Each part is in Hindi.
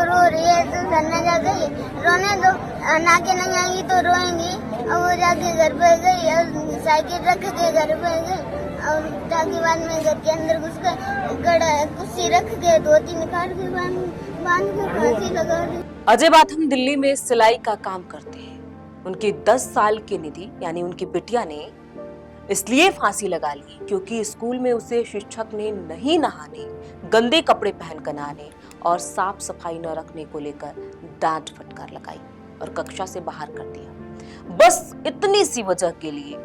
रो रही है तो सन्ना जा गई, रोने दो, नाके नहीं आएंगी तो रोएंगी। और वो जाके घर पे गई और साइकिल रख के घर पे गई और ताकि बाद में घर के अंदर घुस कर गड़ा कुर्सी रख के 2-3 काट के बांध के फांसी लगा दी। अजय बाथम दिल्ली में सिलाई का काम करते हैं। उनकी 10 साल की निधि यानी उनकी बिटिया ने इसलिए फांसी लगा ली क्योंकि स्कूल में उसे शिक्षक ने नहीं नहाने, गंदे कपड़े पहनकर नहाने और साफ सफाई न रखने को लेकर डांट फटकार लगाई और कक्षा से बाहर कर दिया। बस इतनी सी वजह के लिए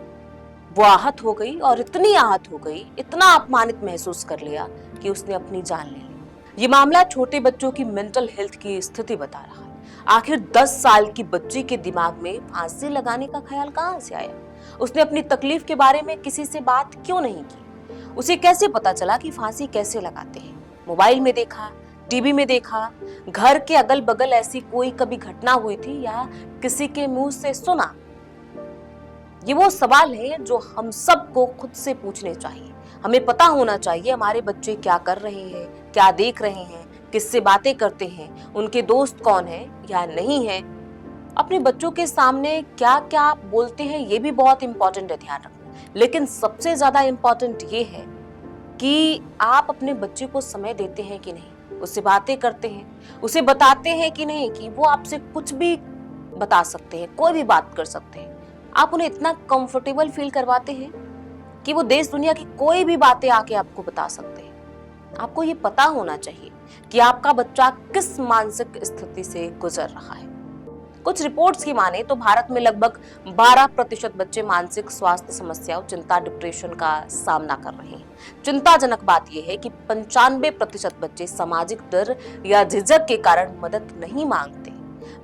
वो आहत हो गई और इतनी आहत हो गई, इतना अपमानित महसूस कर लिया कि उसने अपनी जान ले ली। ये मामला छोटे बच्चों की मेंटल हेल्थ की स्थिति बता रहा है। आखिर 10 साल की बच्ची के दिमाग में फांसी लगाने का ख्याल कहां से आया? उसने अपनी तकलीफ के बारे में किसी से बात क्यों नहीं की? उसे कैसे पता चला कि फांसी कैसे लगाते हैं? मोबाइल में देखा, टीवी में देखा, घर के अगल बगल ऐसी कोई कभी घटना हुई थी या किसी के मुंह से सुना? ये वो सवाल है जो हम सबको खुद से पूछने चाहिए। हमें पता होना चाहिए हमारे बच्चे क्या कर रहे हैं, क्या देख रहे हैं, किससे बातें करते हैं, उनके दोस्त कौन है या नहीं है, अपने बच्चों के सामने क्या क्या बोलते हैं, ये भी बहुत इंपॉर्टेंट है ध्यान रखना। लेकिन सबसे ज्यादा इंपॉर्टेंट ये है कि आप अपने बच्चे को समय देते हैं कि नहीं, उससे बातें करते हैं, उसे बताते हैं कि नहीं कि वो आपसे कुछ भी बता सकते हैं, कोई भी बात कर सकते हैं। आप उन्हें इतना कंफर्टेबल फील करवाते हैं कि वो देश दुनिया की कोई भी बातें आके आपको बता सकते हैं। आपको ये पता होना चाहिए कि आपका बच्चा किस मानसिक स्थिति से गुजर रहा है। कुछ रिपोर्ट्स की माने तो भारत में लगभग 12% बच्चे मानसिक स्वास्थ्य समस्याओं, चिंता, डिप्रेशन का सामना कर रहे हैं। चिंताजनक बात यह है कि 95% बच्चे सामाजिक डर या झिझक के कारण मदद नहीं मांगते।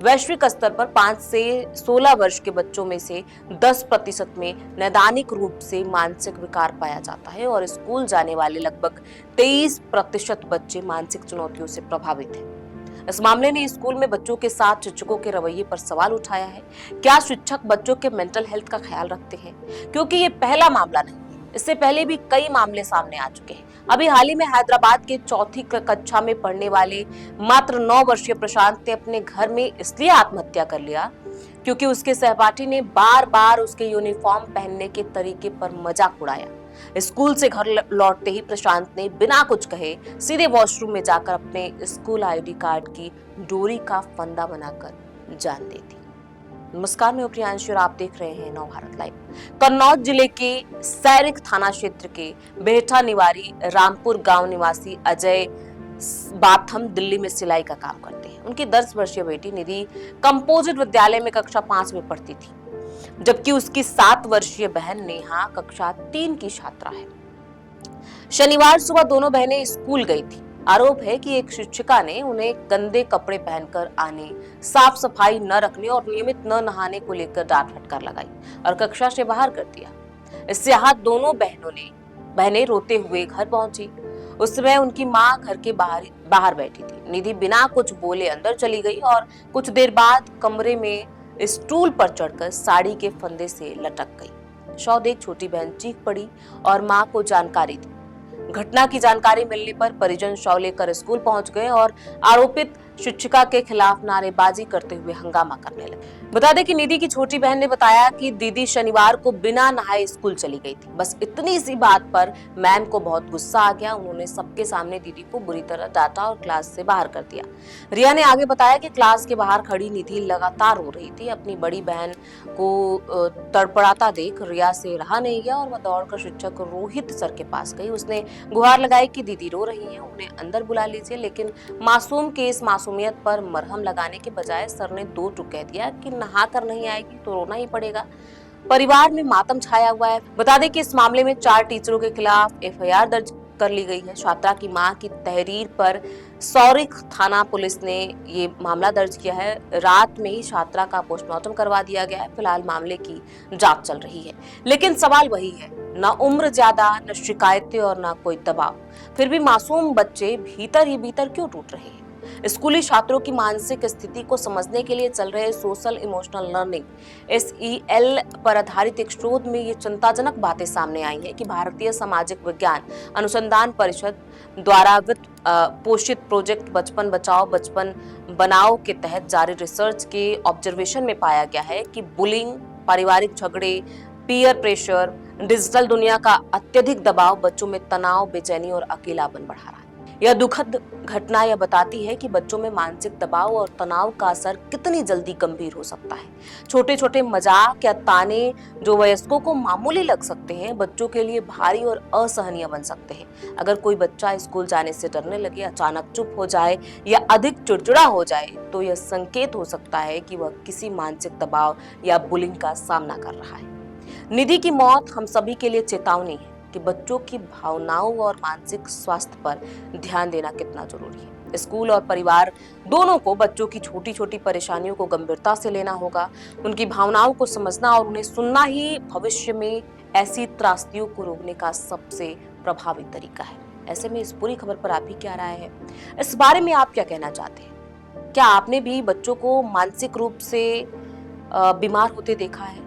वैश्विक स्तर पर 5 से 16 वर्ष के बच्चों में से 10% में नैदानिक रूप से मानसिक विकार पाया जाता है और स्कूल जाने वाले लगभग 23% बच्चे मानसिक चुनौतियों से प्रभावित हैं। इस मामले ने स्कूल में बच्चों के साथ शिक्षकों के रवैये पर सवाल उठाया है। क्या शिक्षक बच्चों के मेंटल हेल्थ का ख्याल रखते हैं? क्योंकि ये पहला मामला नहीं है, इससे पहले भी कई मामले सामने आ चुके हैं। अभी हाल ही में हैदराबाद के 4वीं कक्षा में पढ़ने वाले मात्र 9 वर्षीय प्रशांत ने अपने घर में इसलिए आत्महत्या कर लिया क्योंकि उसके सहपाठी ने बार बार उसके यूनिफॉर्म पहनने के तरीके पर मजाक उड़ाया। स्कूल से घर लौटते ही प्रशांत ने बिना कुछ कहे सीधे वॉशरूम में जाकर अपने स्कूल आईडी कार्ड की डोरी का फंदा बनाकर जान दे दी। नमस्कार, मैं प्रियांशु और आप देख रहे हैं नव भारत लाइव। कन्नौज जिले के सैरिक थाना क्षेत्र के बेहटा निवारी रामपुर गांव निवासी अजय बाथम दिल्ली में सिलाई का काम करते हैं। उनकी 10 वर्षीय बेटी निधि कंपोजिट विद्यालय में कक्षा 5 में पढ़ती थी, जबकि उसकी 7 वर्षीय बहन नेहा कक्षा 3 की छात्रा है। शनिवार सुबह दोनों बहनें स्कूल गई थी। आरोप है कि एक शिक्षिका ने उन्हें गंदे कपड़े पहनकर आने, साफ सफाई न रखने और नियमित न नहाने को लेकर डांट फटकार लगाई और कक्षा से बाहर कर दिया। इससे आहत दोनों बहनें रोते हुए घर पहुंची। उस समय उनकी मां घर के बाहर बैठी थी। निधि बिना कुछ बोले अंदर चली गई और कुछ देर बाद कमरे में स्टूल पर चढ़कर साड़ी के फंदे से लटक गई। शव देख छोटी बहन चीख पड़ी और मां को जानकारी दी। घटना की जानकारी मिलने पर परिजन शव लेकर स्कूल पहुंच गए और आरोपित शिक्षिका के खिलाफ नारेबाजी करते हुए हंगामा करने लगे। बता दें कि निधि की छोटी बहन ने बताया कि दीदी शनिवार को बिना नहाए स्कूल चली गई थी। बस इतनी सी बात पर मैम को बहुत गुस्सा आ गया। उन्होंने सबके सामने दीदी को बुरी तरह डांटा और क्लास से बाहर कर दिया। रिया ने आगे बताया कि क्लास के बाहर खड़ी निधि लगातार रो रही थी। अपनी बड़ी बहन को तड़पड़ाता देख रिया से रहा नहीं गया और वह दौड़कर शिक्षक रोहित सर के पास गई। उसने गुहार लगाई कि दीदी रो रही हैं, उन्हें अंदर बुला लीजिए। लेकिन मासूम के इस मासूमियत पर मरहम लगाने के बजाय सर ने 2 टूक कह दिया कि नहा कर नहीं आएगी तो रोना ही पड़ेगा। परिवार में मातम छाया हुआ है। बता दें कि इस मामले में 4 टीचरों के खिलाफ एफआईआर दर्ज कर ली गई है। छात्रा की मां की तहरीर पर सौरिक थाना पुलिस ने ये मामला दर्ज किया है। रात में ही छात्रा का पोस्टमार्टम करवा दिया गया है। फिलहाल मामले की जांच चल रही है। लेकिन सवाल वही है, न उम्र ज्यादा, न शिकायतें और न कोई दबाव, फिर भी मासूम बच्चे भीतर ही भीतर क्यों टूट रहे हैं? स्कूली छात्रों की मानसिक स्थिति को समझने के लिए चल रहे सोशल इमोशनल लर्निंग SEL पर आधारित एक शोध में ये चिंताजनक बातें सामने आई हैं कि भारतीय सामाजिक विज्ञान अनुसंधान परिषद द्वारा वित्त पोषित प्रोजेक्ट बचपन बचाओ बचपन बनाओ के तहत जारी रिसर्च के ऑब्जर्वेशन में पाया गया है कि बुलिंग, पारिवारिक झगड़े, पीयर प्रेशर, डिजिटल दुनिया का अत्यधिक दबाव बच्चों में तनाव, बेचैनी और अकेलापन बढ़ा रहा है। यह दुखद घटना यह बताती है कि बच्चों में मानसिक दबाव और तनाव का असर कितनी जल्दी गंभीर हो सकता है। छोटे छोटे मजाक या ताने जो वयस्कों को मामूली लग सकते हैं, बच्चों के लिए भारी और असहनीय बन सकते हैं। अगर कोई बच्चा स्कूल जाने से डरने लगे, अचानक चुप हो जाए या अधिक चिड़चिड़ा हो जाए, तो यह संकेत हो सकता है कि वह किसी मानसिक दबाव या बुलिंग का सामना कर रहा है। निधि की मौत हम सभी के लिए चेतावनी है कि बच्चों की भावनाओं और मानसिक स्वास्थ्य पर ध्यान देना कितना जरूरी है। स्कूल और परिवार दोनों को बच्चों की छोटी छोटी परेशानियों को गंभीरता से लेना होगा। उनकी भावनाओं को समझना और उन्हें सुनना ही भविष्य में ऐसी त्रासदियों को रोकने का सबसे प्रभावी तरीका है। ऐसे में इस पूरी खबर पर आपकी क्या राय है? इस बारे में आप क्या कहना चाहते हैं? क्या आपने भी बच्चों को मानसिक रूप से बीमार होते देखा है?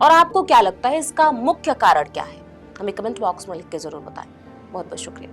और आपको क्या लगता है इसका मुख्य कारण क्या है? हमें कमेंट बॉक्स में लिख के जरूर बताएं। बहुत बहुत शुक्रिया।